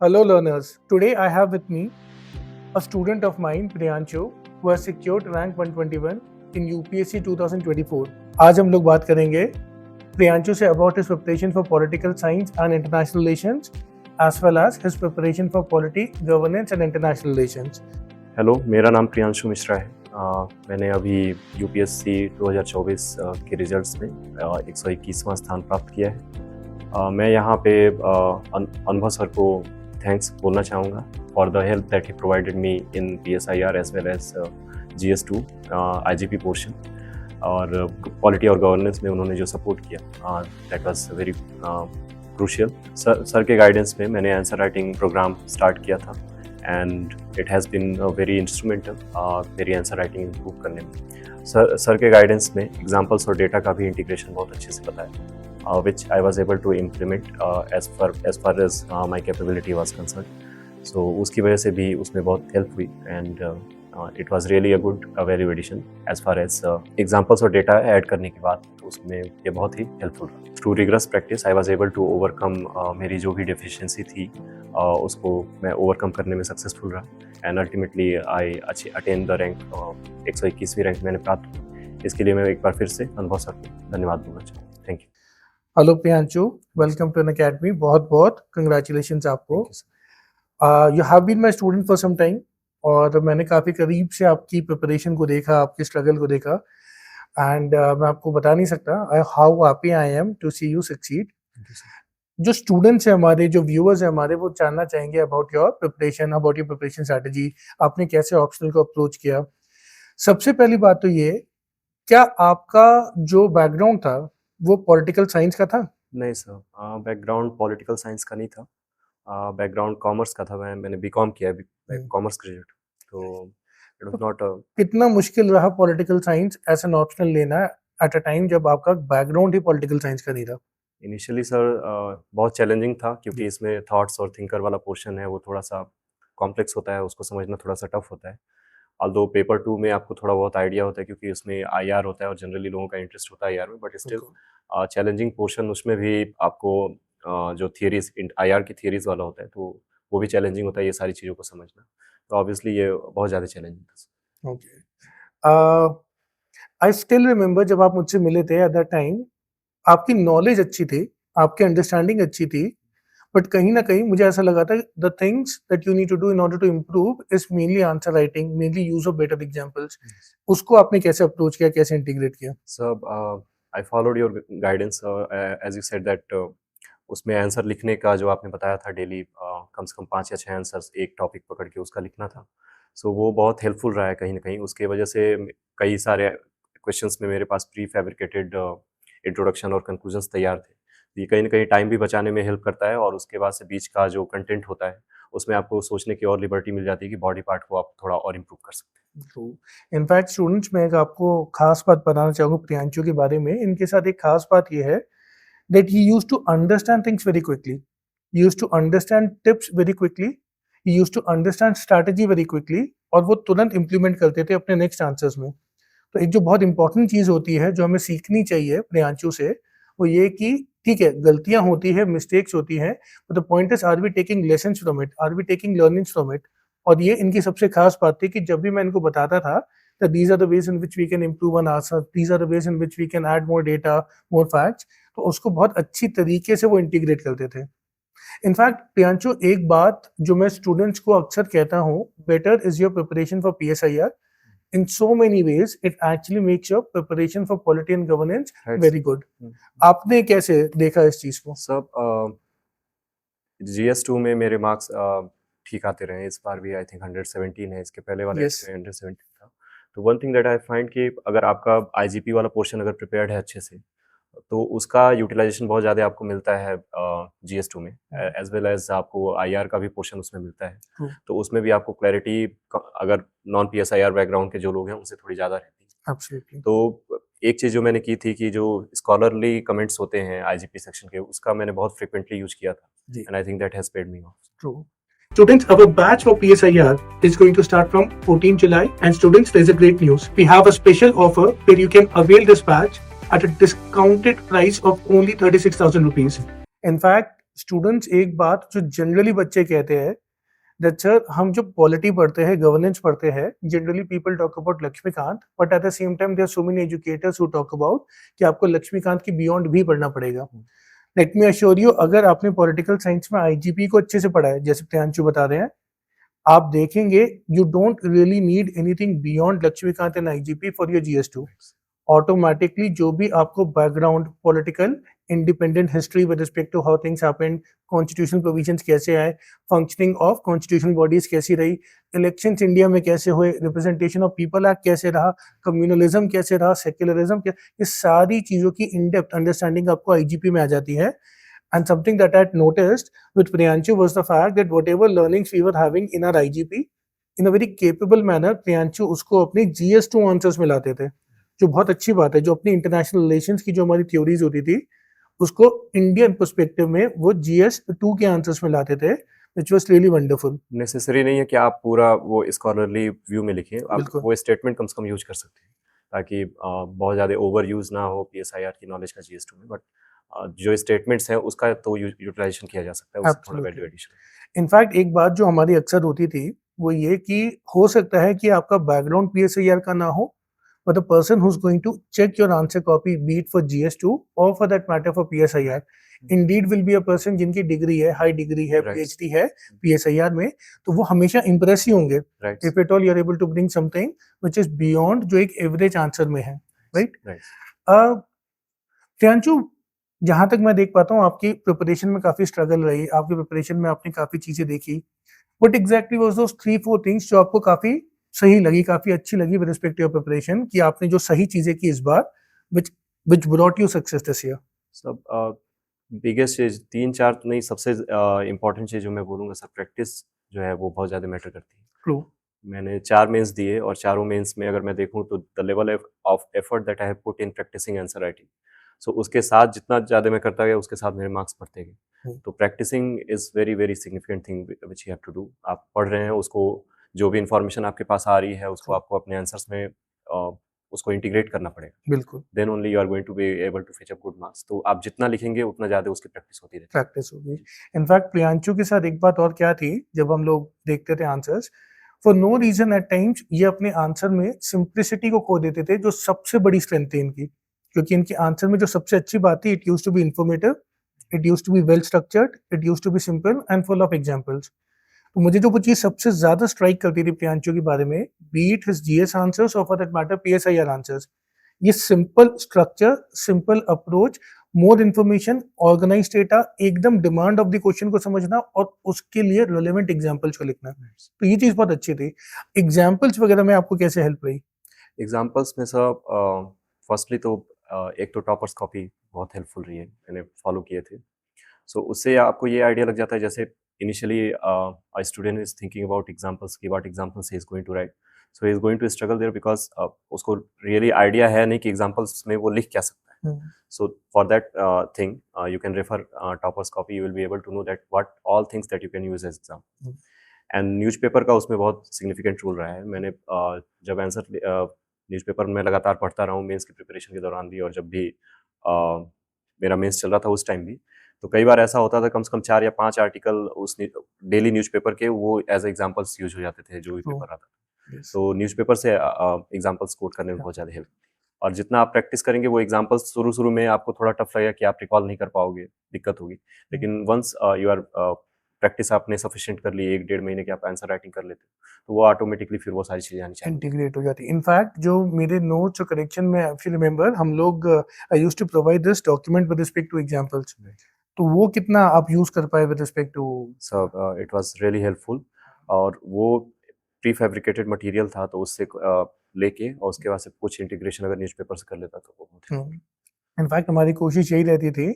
Hello, learners. Today I have with me a student of mine, Priyanshu, who has secured rank 121 in UPSC 2024. आज हम लोग बात करेंगे प्रियांशु से about his preparation for political science and international relations, as well as his preparation for polity, governance and international relations. Hello, मेरा नाम प्रियांशु मिश्रा है। मैंने अभी यूपीएससी 2024 के रिजल्ट्स में 121वां स्थान प्राप्त किया है। मैं यहाँ पे अनुभव सर को थैंक्स बोलना चाहूँगा for the help that he provided me in PSIR as well as GS2 IGP portion, और पॉलिटी और गवर्नेंस में उन्होंने जो सपोर्ट किया that was very crucial. Sir के गाइडेंस में मैंने आंसर राइटिंग प्रोग्राम स्टार्ट किया था and it has been very instrumental मेरी आंसर राइटिंग इम्प्रूव करने में। सर के गाइडेंस में एग्जाम्पल्स और डेटा का भी इंटीग्रेशन बहुत अच्छे से बताया, which I was able to implement as far as my capability was concerned. So उसकी वजह से भी उसमें बहुत हेल्प हुई and it was really a good value addition as far as examples और data ऐड करने के बाद तो उसमें ये बहुत ही हेल्पफुल रहा। Through rigorous practice I was able to overcome मेरी जो भी deficiency थी उसको मैं overcome करने में सक्सेसफुल रहा and ultimately I attained the rank 121वीं रैंक मैंने प्राप्त की। इसके लिए मैं एक बार फिर से अनुभव सर को धन्यवाद बोलना चाहूँगा। Thank you. Hello Priyanshu, welcome to N academy. बहुत बहुत कंग्रेचुलेशंस आपको। You have been my student for some time और मैंने काफ़ी करीब से आपकी प्रिपरेशन को देखा, आपकी स्ट्रगल को देखा एंड मैं आपको बता नहीं सकता how happy I am to see you succeed. जो स्टूडेंट्स हैं हमारे, जो व्यूअर्स हैं हमारे, वो जानना चाहेंगे अबाउट योर प्रिपरेशन स्ट्रैटेजी। आपने कैसे ऑप्शनल को अप्रोच किया? सबसे पहली बात तो ये, क्या आपका जो बैकग्राउंड था वो पॉलिटिकल साइंस का था? नहीं सर, बैकग्राउंड पॉलिटिकल साइंस का नहीं था, बैकग्राउंड कॉमर्स का था। मैंने बीकॉम किया है, कॉमर्स ग्रेजुएट, तो इट वाज नॉट। कितना मुश्किल रहा political science as an optional लेना एट अ टाइम जब आपका बैकग्राउंड ही पॉलिटिकल साइंस का नहीं था? इनिशियली सर बहुत चैलेंजिंग था क्योंकि इसमें थॉट्स और थिंकर वाला पोर्शन है, वो थोड़ा सा कॉम्प्लेक्स होता है, उसको समझना थोड़ा सा टफ होता है। ऑल्दो पेपर 2 में आपको थोड़ा बहुत आइडिया होता है क्योंकि उसमें IR होता है और जनरली लोगों का इंटरेस्ट होता है IR में, बट स्टिल चैलेंजिंग पोर्शन उसमें भी आपको जो थियरीज IR की थियरीज वाला होता है तो वो भी चैलेंजिंग होता है, ये सारी चीज़ों को समझना। तो ऑब्वियसली ये बहुत ज़्यादा चैलेंजिंग था। ओके, आई स्टिल रिमेम्बर जब आप मुझसे मिले थे एट दैट टाइम, आपकी नॉलेज अच्छी थी, आपकी अंडरस्टैंडिंग अच्छी थी, बट कहीं ना कहीं मुझे ऐसा लगा था the things that you need to do in order to improve is mainly answer writing, mainly use of better examples. उसको आपने कैसे अप्रोच किया, कैसे इंटीग्रेट किया? Sir I followed your guidance as you said that उसमें answer लिखने का जो आपने बताया था डेली कम से कम 5 या 6 आंसर्स एक टॉपिक पकड़ के उसका लिखना था। सो वो बहुत हेल्पफुल रहा है कहीं ना कहीं। उसके वजह से कई सारे क्वेश्चंस में मेरे पास प्री फैब्रिकेटेड इंट्रोडक्शन और कंक्लूजन्स तैयार थे। ये कहीं ना कहीं टाइम भी बचाने में हेल्प करता है और उसके बाद से बीच का जो कंटेंट होता है उसमें आपको सोचने की और लिबर्टी मिल जाती है कि बॉडी पार्ट को आप थोड़ा और इम्प्रूव कर सकते हैं। इनफैक्ट स्टूडेंट्स में एक आपको खास बात बताना चाहूँगा प्रियांशु के बारे में। इनके साथ एक खास बात ये है that he used to understand things very quickly. He used to understand tips very quickly. He used to understand strategy very quickly. और वो तुरंत implement करते थे अपने next answers में। तो एक जो बहुत important चीज़ होती है जो हमें सीखनी चाहिए प्रियांशु से, वो ये कि ठीक है, गलतियाँ होती है, mistakes होती हैं, but the point is, are we taking lessons from it? Are we taking learnings from it? और ये इनकी सबसे खास बात थी कि जब भी मैं इनको बताता था that these are the ways in which we can improve on ourselves, these are the ways in which we can add more data, more facts, तो उसको बहुत अच्छी तरीके से वो इंटीग्रेट करते थे। इनफैक्ट प्रियांशु, एक बात जो मैं स्टूडेंट्स को अक्सर कहता हूँ, better is your preparation for PSIR in so many ways. It actually makes your preparation for polity and governance very good. आपने कैसे देखा इस चीज को? सब GS2 में मेरे मार्क्स ठीक आते रहे, इस बार भी आई थिंक 117 है, इसके पहले वाले 117 था। तो one thing that I find कि अगर आपका IGP वाला पोर्शन अगर प्रिपेयर्ड है अच्छे से तो उसका यूटिलाइजेशन बहुत ज़्यादा आपको मिलता है GS2 में, एज वेल एज आपको IR का भी पोर्शन उसमें मिलता है। तो उसमें भी आपको क्लैरिटी अगर नॉन PSIR बैकग्राउंड के जो लोग हैं उनसे थोड़ी ज़्यादा रहती है। Absolutely. तो एक चीज़ जो मैंने की थी कि जो स्कॉलरली कमेंट्स होते हैं IGP सेक्शन के, उसका मैंने बहुत फ्रिक्वेंटली यूज किया था and I think that has paid me of. True. Students, our batch for PSIR is going to start from 14 July. And students, there's a great news. We have a special offer where you can avail this batch at a discounted price of only 36,000 rupees. In fact, students एक बात जो generally बच्चे कहते हैं that sir हम जो polity पढ़ते हैं, गवर्नेंस पढ़ते हैं, generally people talk about Laxmikanth, but at the same time there are so many educators who talk about कि आपको लक्ष्मीकांत की बियॉन्ड भी पढ़ना पड़ेगा। लेट मी अश्योर यू, अगर आपने पॉलिटिकल साइंस में आईजीपी को अच्छे से पढ़ा है, जैसे प्रियांशु बता रहे हैं, आप देखेंगे you don't really need anything beyond Laxmikanth and IGP for your GS two. Automatically जो भी आपको background political independent history with respect to how things happened, constitutional provisions कैसे आए, फंक्शनिंग ऑफ कॉन्स्टिट्यूशनल बॉडीज कैसी रही, इलेक्शंस इंडिया में कैसे हुए, रिप्रेजेंटेशन ऑफ पीपल एक्ट कैसे रहा, कम्युनलिज्म कैसे रहा, सेक्युलरिज्म क्या, ये सारी चीजों की इन डेप्थ अंडरस्टैंडिंग आपको आईजीपी में आ जाती है। And something that I had noticed with Priyanshu was the fact that whatever learnings we were having in our IGP, in a very capable manner, Priyanshu उसको अपने GS2 आंसर्स में लाते थे, जो बहुत अच्छी बात है। जो अपनी इंटरनेशनल रिलेशंस की जो हमारी थ्योरीज होती थी, उसको इंडियन पर्सपेक्टिव में वो GS2 के आंसर्स में लाते थे, which was really wonderful। Necessary नहीं है कि आप पूरा वो स्कॉलरली व्यू में लिखें, आप बिल्कुल। वो स्टेटमेंट कम से कम यूज कर सकते हैं ताकि बहुत ज़्यादा ओवर यूज ना हो PSIR की नॉलेज का GS2 में, बट जो स्टेटमेंट्स हैं उसका तो यूटिलाइजेशन किया जा सकता है, उससे थोड़ा Absolutely। Value addition. इनफैक्ट एक बात जो हमारी अक्सर होती थी वो ये कि हो सकता है कि आपका बैकग्राउंड PSIR का ना हो, but the person who's going to check your answer copy, be it for GS2 or for that matter for PSIR, indeed will be a person जिनकी डिग्री है, हाई डिग्री है, Right। PhD है PSIR में, तो वो हमेशा impress ही होंगे right if at all you are able to bring something which is beyond जो एक एवरेज आंसर में है, राइट। राइट। प्रियांशु, जहाँ तक मैं देख पाता हूँ आपकी प्रिपरेशन में काफी स्ट्रगल रही, आपकी प्रिपरेशन में आपने काफी चीजें देखी, but exactly was those 3-4 things जो आपको काफी सही लगी, काफी अच्छी लगी with respect to your preparation, कि आपने जो सही चीजें की इस बार, which brought you success this year? सब बिगेस्ट चीज 3-4 तो नहीं, सबसे इम्पोर्टेंट चीज जो मैं बोलूँगा सर, प्रैक्टिस जो है वो बहुत ज़्यादा मैटर करती है। True। मैंने 4 मेंस दिए और चारों मेंस में अगर मैं देखूँ तो the level of effort that I have put in practising answer writing, so उसके साथ जितना ज़्यादा मैं करता गया उसके साथ मेरे मार्क्स बढ़ते गए। तो practising is very very significant thing which you have to do. आप पढ़ रहे हैं, उसको जो भी इंफॉर्मेशन आपके पास आ रही है उसको आपको अपने आंसर्स में उसको इंटीग्रेट करना पड़ेगा। बिल्कुल, then only you are going to be able to fetch up good marks. तो आप जितना लिखेंगे उतना ज़्यादा उसकी प्रैक्टिस होती रहती है। प्रैक्टिस होगी। इनफैक्ट प्रियांशु के साथ एक बात और क्या थी, जब हम लोग देखते थे answers, for no reason at times ये अपने आंसर में सिंप्लिसिटी को खो देते थे, जो सबसे बड़ी स्ट्रेंथ थी इनकी, क्योंकि इनके आंसर में जो सबसे अच्छी बात थी, it used to be informative, it used to be well structured, it used to be simple and full of examples. तो मुझे जो वो चीज सबसे ज्यादा स्ट्राइक करती थी प्रियांशु के बारे में, be it his GS answers और for that matter PSIR answers, ये simple structure, simple approach, more information, organise data, एकदम डिमांड ऑफ द क्वेश्चन को समझना और उसके लिए रिलेवेंट एग्जांपल्स को लिखना। तो ये चीज बहुत अच्छी थी। एग्जांपल्स वगैरह में आपको कैसे हेल्प रही? एग्जांपल्स में सर फर्स्टली तो एक तो टॉपर्स कॉपी बहुत हेल्पफुल रही है, मैंने फॉलो किए थे। सो उससे आपको ये आइडिया लग जाता है, जैसे initially a student is thinking about examples की what examples he is going to write, so he is going to struggle there because उसको रियली आइडिया है नहीं कि एग्जांपल्स में वो लिख क्या सकता है। So for that thing, you can refer Topper's copy. You will be able to know that what all things that you can use as example. And newspaper का उसमें बहुत significant role रहा है। मैंने जब आंसर न्यूज़पेपर में लगातार पढ़ता रहा हूँ मेंस की प्रिपरेशन के दौरान भी, और जब भी मेरा मेंस चल रहा था उस टाइम भी, तो कई बार ऐसा होता था कम से कम 4 या 5 आर्टिकल उस डेली न्यूज़पेपर के वो एज एग्जाम्पल्स यूज हो जाते थे जो भी पेपर आता था। तो न्यूज़पेपर से एग्जाम्पल्स कोट करने में बहुत ज़्यादा हेल्प, और जितना आप प्रैक्टिस करेंगे वो एग्जांपल्स शुरू में आपको थोड़ा टफ लगेगा कि आप रिकॉल नहीं कर पाओगे, दिक्कत होगी, लेकिन वंस यू आर प्रैक्टिस आपने सफिशिएंट कर ली, 1-1.5 महीने की आप आंसर राइटिंग कर लेते हो, तो वो ऑटोमेटिकली फिर वो सारी चीजें आनी चाहिए, इंटीग्रेट हो जाती है। इनफैक्ट जो मेरे नोट्स और करेक्शन में, इफ यू रिमेंबर, हम लोग I used to provide this document with respect to examples, तो वो कितना आप यूज कर पाए with respect to? So it was really helpful, और वो प्री फैब्रिकेटेड मटेरियल था, तो उससे लेके और उसके बाद से कुछ इंटीग्रेशन अगर न्यूज़पेपर से कर लेता तो वो बहुत। इनफैक्ट हमारी कोशिश यही रहती थी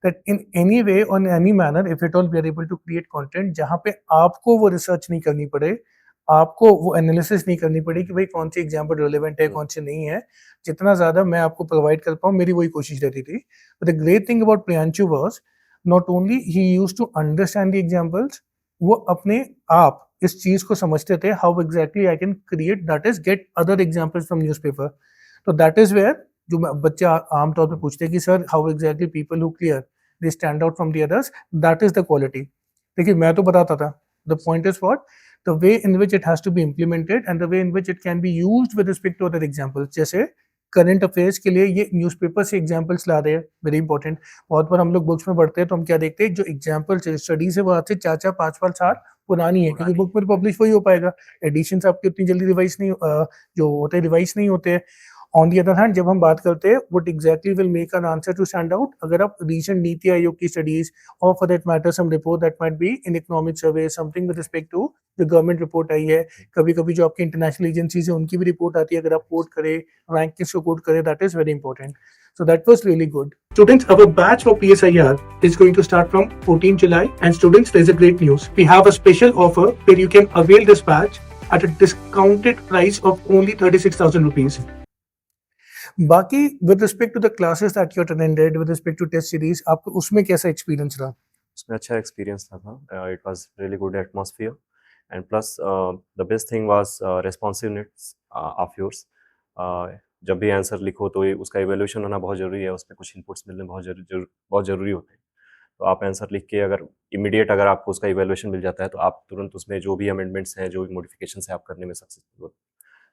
that in any way or in any manner, if at all we are able to create content जहाँ पे आपको वो रिसर्च नहीं करनी पड़े, आपको वो एनालिसिस नहीं करनी पड़े कि भाई कौन सी एग्जाम्पल रिलेवेंट है, कौन से नहीं है, जितना ज़्यादा मैं आपको प्रोवाइड कर पाऊँ, मेरी वही कोशिश रहती थी। But the great thing about Priyanshu was not only he used to understand the examples, वो अपने आप इस चीज़ को समझते थे, how exactly I can create, that is get other examples from newspaper. तो that is where जो बच्चे आमतौर पे पूछते हैं कि sir how exactly people who clear, they stand out from the others. That is the quality. देखिए मैं तो बताता था. The point is what? The way in which it has to be implemented and the way in which it can be used with respect to other examples. जैसे current affairs के लिए ये newspaper से एग्जांपल्स ला रहे हैं, very important. बहुत बार हम लोग बुक्स में पढ़ते हैं तो हम क्या देखते हैं, जो एग्जांपल्स स्टडीज है वो आज से 4-4 5-5 साल पुरानी है, क्योंकि बुक में पब्लिश वही हो पाएगा. एडिशंस आपके उतनी जल्दी रिवाइज नहीं जो होते हैं रिवाइज नहीं होते हैं. ऑन दी अदर हैंड जब हम बात करते हैं what exactly will make an answer to stand out, अगर आप रीसेंट नीति आयोग की स्टडीज और for that matter some report that might be in economic survey something with respect to जो गवर्नमेंट रिपोर्ट आई है, कभी कभी जो आपकी इंटरनेशनल एजेंसीज है उनकी भी रिपोर्ट आती है, अगर आप कोट करें रैंकिंग्स को कोट करें, that is very important. So that was really good. Students, our batch for PSIR is going to start from 14 July. And students, there's a great news. We have a special offer where you can avail this batch at a discounted price of only 36,000 rupees. बाकी with respect to the classes that you attended, with respect to test series, आपको उसमें कैसा experience रहा? उसमें अच्छा experience था. It was really good atmosphere and plus the best thing was responsiveness of yours. जब भी आंसर लिखो तो उसका इवैल्यूएशन होना बहुत ज़रूरी है, उसमें कुछ इनपुट्स मिलने बहुत ज़रूरी होते हैं. तो आप आंसर लिख के अगर इमीडिएट अगर आपको उसका इवैल्यूएशन मिल जाता है तो आप तुरंत उसमें जो भी अमेंडमेंट्स हैं, जो भी मॉडिफिकेशंस हैं, आप करने में सक्सेसफुल होते.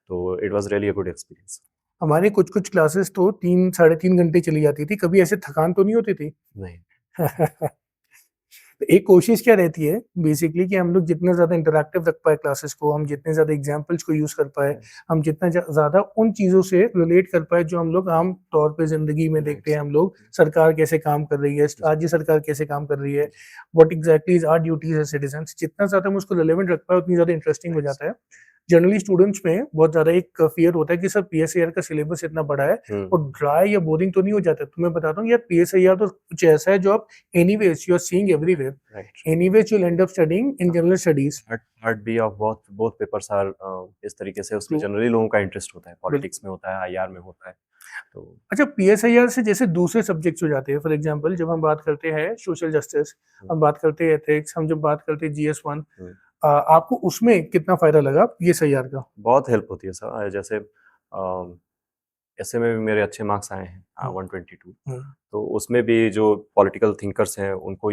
तो it was really a good experience. हमारी कुछ क्लासेस तो 3-3.5 घंटे चली जाती थी, कभी ऐसे थकान तो नहीं होती थी? नहीं. तो एक कोशिश क्या रहती है बेसिकली कि हम लोग जितना ज़्यादा इंटरैक्टिव रख पाए क्लासेस को, हम जितने ज़्यादा एग्जांपल्स को यूज़ कर पाए, हम जितना ज़्यादा उन चीज़ों से रिलेट कर पाए जो हम लोग आम तौर पे ज़िंदगी में देखते हैं. हम लोग सरकार कैसे काम कर रही है, राज्य सरकार कैसे काम कर रही है, what exactly is our duties as citizens, जितना ज़्यादा हम उसको रिलेवेंट रख पाए उतनी ज़्यादा इंटरेस्टिंग हो जाता है. जनरली स्टूडेंट्स में बहुत ज़्यादा एक फियर होता है कि सर पीएसआईआर का सिलेबस इतना बड़ा है और ड्राई या बोरिंग तो नहीं हो जाता. तो मैं बताता हूँ यार, पीएसआईआर तो कुछ ऐसा है जो आप anyways you are seeing everywhere, anyways you will end up studying in general studies. Heart be of both papers are इस तरीके से उसमें जनरली लोगों का इंटरेस्ट होता है, पॉलिटिक्स में होता है, आईआर में होता है. तो अच्छा, पीएसआईआर से जैसे दूसरे सब्जेक्ट्स हो जाते हैं, फॉर एग्जांपल जब हम बात करते हैं सोशल जस्टिस, हम बात करते हैं एथिक्स, हम जब बात करते हैं जीएस1, आपको उसमें कितना फायदा लगा पीएसआईआर का? बहुत हेल्प होती है सर. जैसे ऐसे में भी मेरे अच्छे मार्क्स आए हैं 122. तो उसमें भी जो पॉलिटिकल थिंकर्स हैं उनको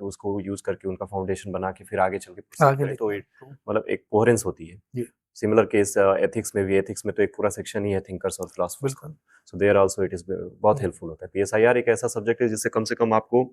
उसको यूज करके उनका फाउंडेशन बना के फिर आगे चल के तो मतलब एक कोहेरेंस होती है. सिमिलर केस एथिक्स में भी. एथिक्स में तो एक पूरा सेक्शन ही है थिंकर्स और फिलोसफर्स का. So there also it is बहुत हेल्पफुल होता है. पीएसआईआर एक ऐसा सब्जेक्ट है जिससे कम से कम आपको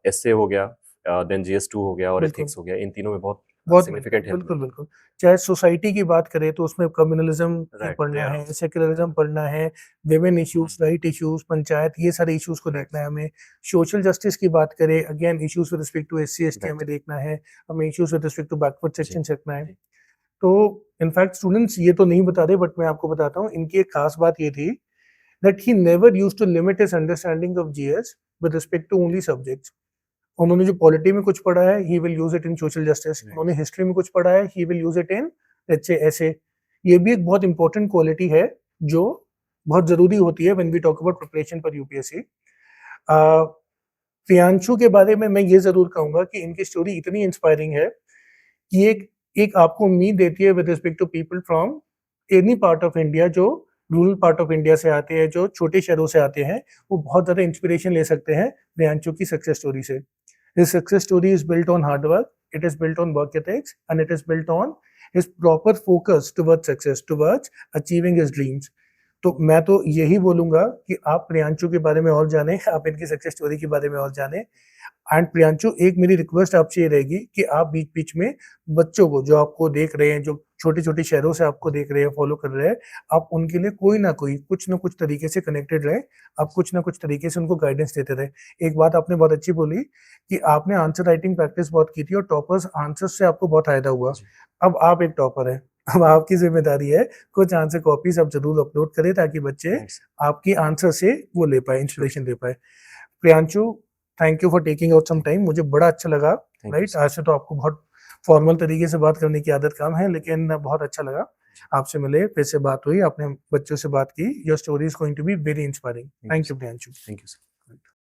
एसए हो गया, देन जीएस2 हो गया और एथिक्स हो गया, इन तीनों में बहुत सिग्निफिकेंट है. बिल्कुल. चाहे सोसाइटी की बात करें तो उसमें कम्युनलिज्म पढ़ना है, सेक्युलरिज्म पढ़ना है, women issues, right issues, panchayat, ये सारे इश्यूज को देखना है हमें. सोशल जस्टिस की बात करें, again issues with respect to SC ST हमें देखना है, हमें issues with respect to backward section देखना है. तो इनफैक्ट स्टूडेंट्स ये तो नहीं बता रहे बट मैं आपको बताता हूँ, इनकी एक खास बात ये थी that he never used to limit his understanding of GS with respect to only subjects. उन्होंने जो पॉलिटी में कुछ पढ़ा है he will use it in social justice, उन्होंने हिस्ट्री में कुछ पढ़ा है he will use it in let's say ऐसे. ये भी एक बहुत इंपॉर्टेंट क्वालिटी है जो बहुत जरूरी होती है when we talk about preparation for UPSC. Priyanshu के बारे में मैं ये जरूर कहूंगा कि इनकी स्टोरी इतनी इंस्पायरिंग है कि एक आपको उम्मीद देती है with respect to people from any part of India, जो रूरल पार्ट ऑफ इंडिया से आते हैं, जो छोटे शहरों से आते हैं, वो बहुत ज़्यादा इंस्पिरेशन ले सकते हैं प्रियांशु की सक्सेस स्टोरी से. His success story is built on hard work, it is built on work ethics, and it is built on his proper focus towards success, towards achieving his dreams. तो मैं तो यही बोलूँगा कि आप प्रियांशु के बारे में और जानें, आप इनकी सक्सेस स्टोरी के बारे में और जानें. एंड प्रियांशु, एक मेरी रिक्वेस्ट आपसे ये रहेगी कि आप बीच बीच में बच्चों को, जो आपको देख रहे हैं, जो छोटे छोटे शहरों से आपको देख रहे हैं, फॉलो कर रहे हैं, आप उनके लिए कोई ना कोई कुछ ना कुछ तरीके से कनेक्टेड रहे, आप कुछ ना कुछ तरीके से उनको गाइडेंस देते रहे. एक बात आपने बहुत अच्छी बोली कि आपने आंसर राइटिंग प्रैक्टिस बहुत की थी और टॉपर्स आंसर से आपको बहुत फायदा हुआ. अब आप एक टॉपर है, अब आपकी जिम्मेदारी है कुछ आंसर कॉपीज आप जरूर अपलोड करें ताकि बच्चे आपकी आंसर से वो ले पाए, इंस्पिरेशन ले पाए. Priyanshu, thank you for taking out some time, मुझे बड़ा अच्छा लगा. राइट, आज से तो आपको बहुत फॉर्मल तरीके से बात करने की आदत कम है, लेकिन बहुत अच्छा लगा आपसे मिले, फिर से बात हुई, आपने बच्चों से बात की. Your story is going to be very inspiring. Thank you Priyanshu. Thank you sir.